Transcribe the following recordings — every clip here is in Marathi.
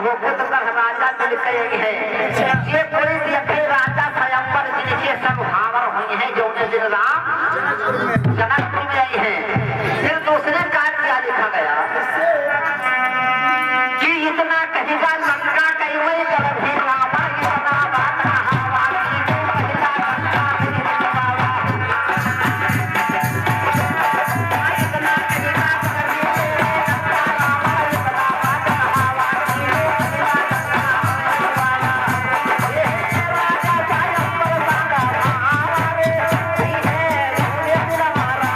वो खुद कर राजा मिल गए हैं ये कोई देखे राजा स्वयंवर जिनके सब भावर हुए हैं जो उन्हें दिन राम जनकपुर में आई हैं। फिर दूसरे कार्य क्या लिखा गया कि इतना कहेगा लंका कई वही कर भी रावण इतना बात कहा वाली महिला लंका मेरी बाबा इतना कहेगा कर भी लंका रावण इतना बात कहा वाली महिला लंका ये राजा स्वयंवर बाबा हमारे ये है हमारा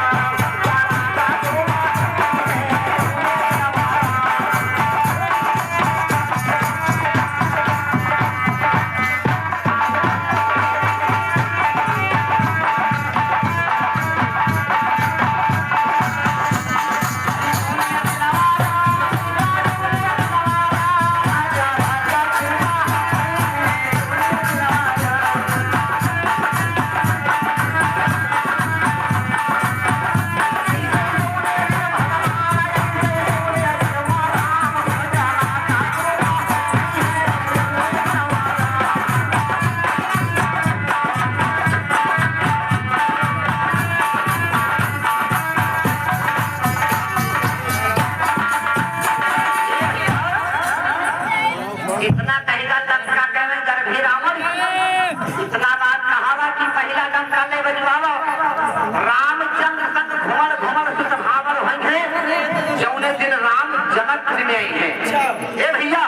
इतना कहेगा लंका के में गर्भी रावण इतना बात कहावा कि पहला लंका ले बजवावा रामचंद्र संग घुमड़ घुमड़ सुत भावर होंगे जौने दिन राम जनकपुर में आई है। ए भैया